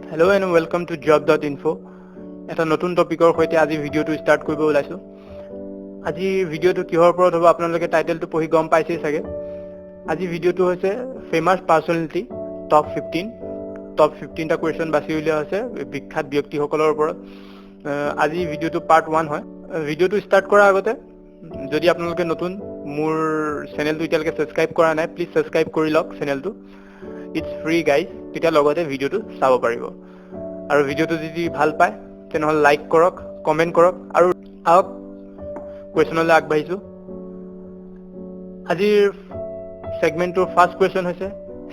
Hello and welcome to job.info. এটা নতুন টপিকৰ সৈতে আজি ভিডিওটো ষ্টাৰ্ট কৰিব ওলাইছো। আজি ভিডিওটো কিহৰ ওপৰত হ'ব আপোনালোকে টাইটেলটো পঢ়ি গম পাইছেই চাগে। আজি ভিডিওটো হৈছে ফেমাস পাৰ্সোনালিটি টপ 15 টা কোৱেশ্চন বাছি উলিওৱা হৈছে বিখ্যাত ব্যক্তিসকলৰ ওপৰত। আজি ভিডিওটো পাৰ্ট 1 হয়। ভিডিওটো ষ্টাৰ্ট কৰাৰ আগতে যদি আপোনালোকে নতুন মোৰ চেনেলটো এতিয়ালৈকে সাবস্ক্ৰাইব কৰা নাই প্লিজ সাবস্ক্ৰাইব কৰি লওক চেনেলটো। It's free guys, তেতিয়া লগতে ভিডিওটো চাব পাৰিব। আৰু ভিডিওটো যদি ভাল পায় তেনেহলে লাইক কৰক, কমেন্ট কৰক আৰু আহক কোৱেশ্চনলৈ আগবাঢ়িছো। আজিৰ সেগমেন্টৰ ফাৰ্স্ট কোৱেশ্চন হৈছে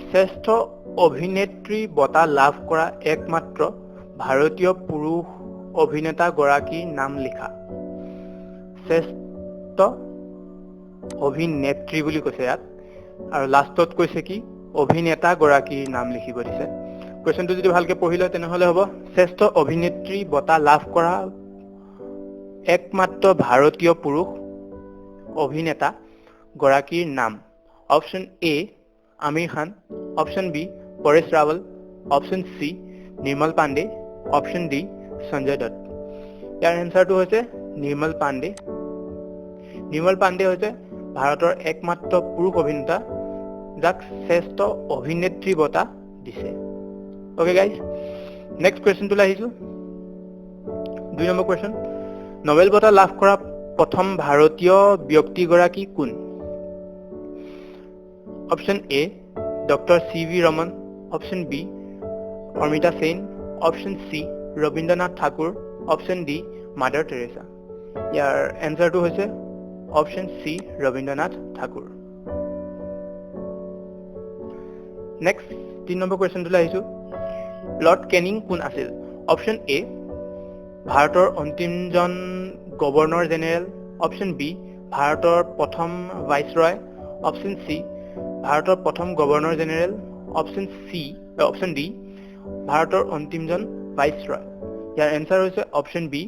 শ্ৰেষ্ঠ অভিনেত্ৰী বঁটা লাভ কৰা একমাত্ৰ ভাৰতীয় পুৰুষ অভিনেতা গৰাকীৰ নাম লিখা। শ্ৰেষ্ঠ অভিনেত্ৰী বুলি কৈছে ইয়াত আৰু লাষ্টত কৈছে কি অভিনেতা গৰাকীৰ নাম লিখিব দিছে। কোৱেশ্চনটো যদি ভালকে পঢ়ি লয় তেনেহলে হ'ব শ্ৰেষ্ঠ অভিনেত্ৰী বঁটা লাভ কৰা একমাত্ৰ ভাৰতীয় পুৰুষ অভিনেতা গৰাকীৰ নাম। Option A Aamir Khan, option B Paresh Rawal, option C Nirmal Pandey, option D Sanjay Dutt. ইয়াৰ এনসাৰটো হৈছে নিৰ্মল পাণ্ডে। নিৰ্মল পাণ্ডে হৈছে ভাৰতৰ একমাত্ৰ পুৰুষ অভিনেতা যাক শ্ৰেষ্ঠ অভিনেত্ৰী বঁটা দিছে। ওকে গাইজ, নেক্সট কুৱেশ্যনটোলৈ আহিছো। 2 নম্বৰ কুৱেশ্যন, নোবেল বঁটা লাভ কৰা প্ৰথম ভাৰতীয় ব্যক্তিগৰাকী কোন? Option A doctor C V. Raman, option B Amita Sen, option C Rabindranath Thakur, option D mother Teresa. ইয়াৰ এনসাৰটো হৈছে option C Rabindranath Thakur. Next 3 number কুৱেশ্যনটোলৈ আহিছো। লৰ্ড কেনিং কোন আছিল? অপচন এ ভাৰতৰ অন্তিমজন গভৰ্ণৰ জেনেৰেল, অপচন বি ভাৰতৰ প্ৰথম ভাইচৰয়, অপচন চি ভাৰতৰ প্ৰথম গভৰ্ণৰ জেনেৰেল, অপচন ডি ভাৰতৰ অন্তিমজন ভাইচৰয়। ইয়াৰ এনসাৰ হৈছে অপচন বি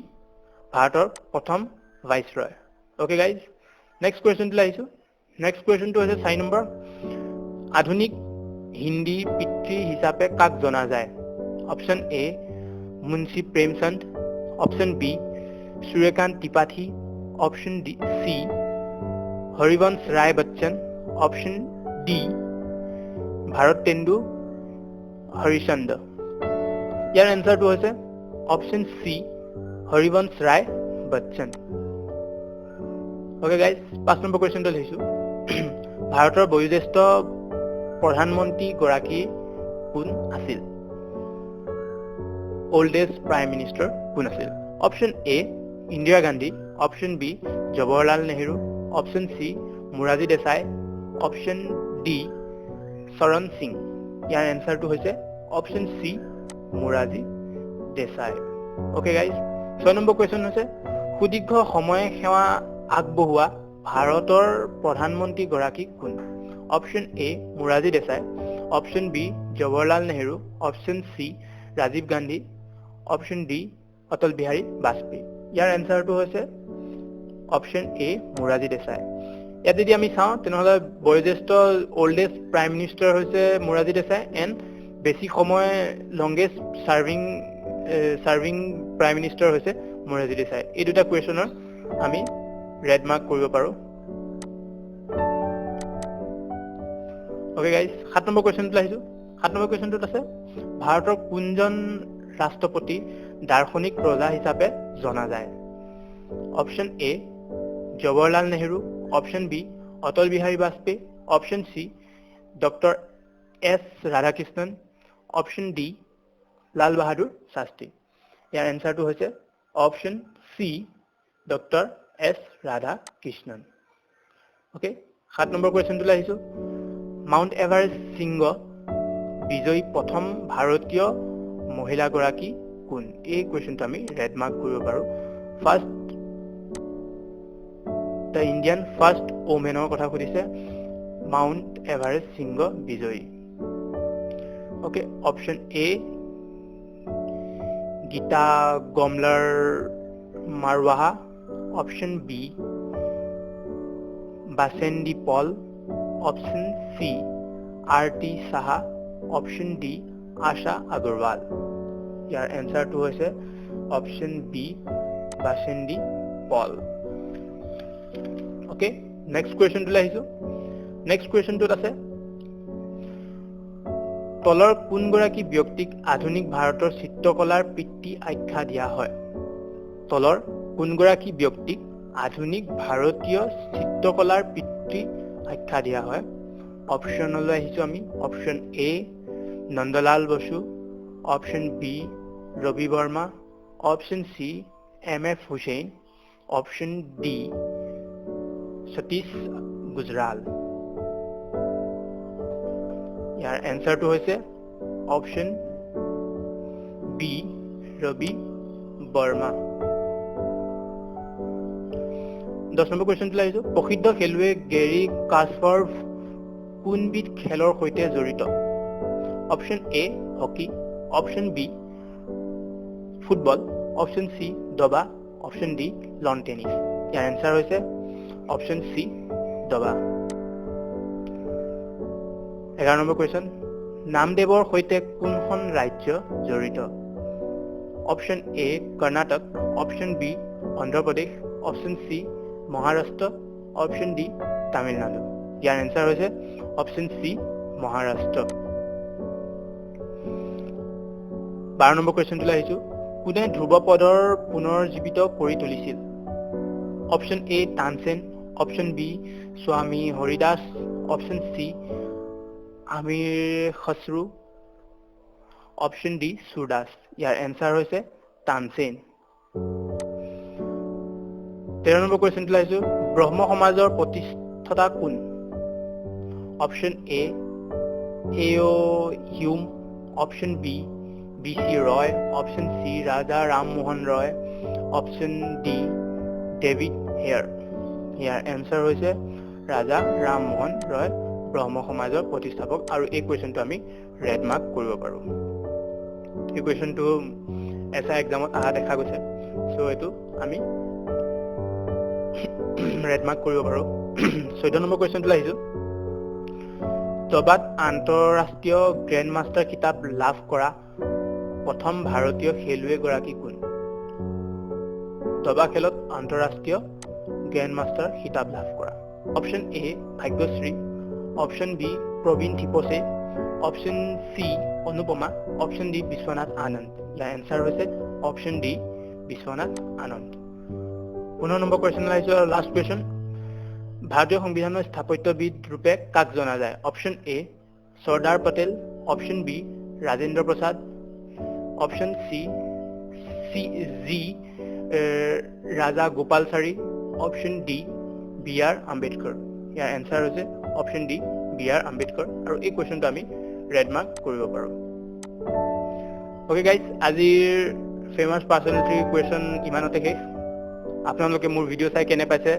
ভাৰতৰ প্ৰথম ভাইচৰয়। ওকে গাইজ, নেক্সট কুৱেশ্যনটোলৈ আহিছো। নেক্সট কুৱেশ্যনটো হৈছে 4 নম্বৰ, আধুনিক হিন্দী পিতৃ হিচাপে কাক জনা যায়? Option A Munshi Premchand, option B Suryakant Tripathi, option C Harivansh Rai Bachchan, option D Bharatendu Harishchandra. ইয়াৰ এনসাৰটো হৈছে option C Harivansh Rai Bachchan. Okay guys, 5 number কুৱেশ্যনটো লৈছো। ভাৰতৰ বয়োজ্যেষ্ঠ প্ৰধানমন্ত্ৰী গৰাকী কোন আছিল? ওল্ডেষ্ট প্ৰাইম মিনিষ্টাৰ কোন আছিল? Option A Indira Gandhi, option B Jawaharlal Nehru, option C Morarji Desai, option D Charan Singh. ইয়াৰ এনসাৰটো হৈছে option C Morarji Desai. Okay guys, 6 number question হৈছে সুদীৰ্ঘ সময় সেৱা আগবঢ়োৱা ভাৰতৰ প্ৰধানমন্ত্ৰী গৰাকী কোন? Option A Morarji Desai, option B Jawaharlal Nehru, option C Rajiv Gandhi, option D Atal Bihari Vajpayee. ইয়াৰ এনসাৰটো হৈছে অপচন এ মোৰাৰজী দেশাই। ইয়াত যদি আমি চাওঁ তেনেহলে বয়োজ্যেষ্ঠ ওল্ডেষ্ট প্ৰাইম মিনিষ্টাৰ হৈছে মোৰাৰজী দেশাই এণ্ড বেছি সময় লংগেষ্ট চাৰ্ভিং প্ৰাইম মিনিষ্টাৰ হৈছে মোৰাৰজী দেশাই। এই দুটা কুৱেশ্যনৰ আমি ৰেড মাৰ্ক কৰিব পাৰো। ওকে গাইজ, 7 নম্বৰ কুৱেশ্যনটো আহিছো। 7 নম্বৰ কুৱেশ্যনটোত আছে ভাৰতৰ কোনজন ৰাষ্ট্ৰপতি দাৰ্শনিক ৰজা হিচাপে জনা যায়? Option A Jawaharlal Nehru, option B Atal Bihari Vajpayee, option C doctor S Radhakrishnan, option D Lal Bahadur Shastri. ইয়াৰ এনসাৰটো হৈছে option C doctor S Radhakrishnan. Okay, 7 number কুৱেশ্যনটোলৈ আহিছো। মাউণ্ট এভাৰেষ্ট শৃংগ বিজয়ী প্ৰথম ভাৰতীয় মহিলাগৰাকী কোন? এই কুৱেশ্যনটো আমি ৰেড মাৰ্ক কৰিব পাৰো। দ্য ইণ্ডিয়ান ফাৰ্ষ্ট ওমেনৰ কথা সুধিছে, মাউণ্ট এভাৰেষ্ট শৃংগ বিজয়ী। ওকে, অপচন এ গীতা গমলাৰ Marwaha, option B Bachendri Pal, option C R T Saha, option D Asha Agarwal. ইয়াৰ এনসাৰটো হৈছে option B Bachendri Pal okay next কোৱেশ্চনটো আহিছো নেক্সট কোৱেশ্চনটোত আছে তলৰ কোনগৰাকী ব্যক্তিক আধুনিক ভাৰতৰ চিত্ৰকলাৰ পিতৃ আখ্যা দিয়া হয় তলৰ কোনগৰাকী ব্যক্তিক আধুনিক ভাৰতীয় চিত্ৰকলাৰ পিতৃ আখ্যা দিয়া হয় অপশনলৈ আহিছো আমি option A Nandalal Bose option B Ravi Varma option C M F. Hussain option D Satish Gujral ইয়াৰ এনসাৰটো হৈছে option B Ravi Varma 10 number কোৱেশ্চনটো আহিছো প্ৰসিদ্ধ খেলুৱৈ গেৰী কাছপাৰভ কোনবিধ খেলৰ সৈতে জড়িত option A hockey option B football option C দবা অপশন ডি লন টেনিস ইয়াৰ এনসাৰ হৈছে অপশন সি দবা 11 নম্বৰ কোৱেশ্চন নামদেৱৰ সৈতে কোনখন ৰাজ্য জড়িত option A Karnataka option B Andhra Pradesh option C Maharashtra option D Tamil Nadu ইয়াৰ এনসাৰ হৈছে অপশন সি মহাৰাষ্ট্ৰ 12 নম্বৰ কোৱেশ্চনটো আহিছো কোনে ধ্ৰুৱপদৰ পুনৰ্জীৱিত কৰি তুলিছিল option A Tansen option B Swami Haridas option C Amir Khusrau option D Surdas ইয়াৰ এনসাৰ হৈছে তানসেন 13 নম্বৰ কোৱেশ্চনটো আহিছো ব্ৰহ্ম সমাজৰ প্ৰতিষ্ঠাতা কোন অপশন এ এও হিউম অপশন বি বি.সি. ৰয় অপশন সি ৰাজা ৰামমোহন ৰয় অপশন ডি ডেভিড হেয়াৰ ইয়াৰ এনসাৰ হৈছে ৰাজা ৰামমোহন ৰয় ব্ৰহ্ম সমাজৰ প্ৰতিষ্ঠাপক আৰু এই কোৱেশ্চনটো আমি ৰেড মাৰ্ক কৰিব পাৰো এই কোৱেশ্চনটো এসআই এক্সামত আহা দেখা গৈছে সো এটো আমি ৰেড মাৰ্ক কৰিব পাৰো 14 নম্বৰ কোৱেশ্চনটো আহিছো দবাত আন্তঃৰাষ্ট্ৰীয় গ্ৰেণ্ড মাষ্টাৰ কিতাপ লাভ কৰা প্ৰথম ভাৰতীয় খেলুৱৈ গৰাকী কোন দবা খেলত আন্তঃৰাষ্ট্ৰীয় গ্ৰেণ্ড মাষ্টাৰ কিতাপ লাভ কৰা option A Bhagyashree option B Praveen Thipsay option C Anupama option D Vishwanath Anand ইয়াৰ এনসাৰ হৈছে option D Vishwanath Anand 15 number question আহিছো আৰু লাষ্ট কোৱেশ্চন ভাৰতীয় সংবিধানৰ স্থাপত্যবিদ ৰূপে কাক জনা যায় option A Sardar Patel option B Rajendra Prasad option C G Rajagopalachari option D B R Ambedkar ইয়াৰ এনসাৰ হৈছে option D B R Ambedkar আৰু এই কোৱেশ্চনটো আমি ৰেড মাৰ্ক কৰিব পাৰো ওকে গাইস আজিৰ ফেমাস পাৰ্সোনালিটি কোৱেশ্চন ইমানতে শেষ আপোনালোকে মোৰ ভিডিও চাই কেনে পাইছে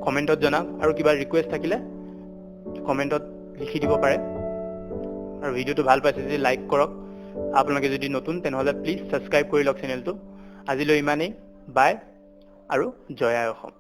কমেন্টত জনাওক আৰু কিবা ৰিকুৱেষ্ট থাকিলে কমেন্টত লিখি দিব পাৰে আৰু ভিডিওটো ভাল পাইছে যদি লাইক কৰক আপোনালোকে যদি নতুন তেনেহলে প্লিজ সাবস্ক্ৰাইব কৰি লওক চেনেলটো আজিলৈ ইমানেই বাই আৰু জয় আই অসম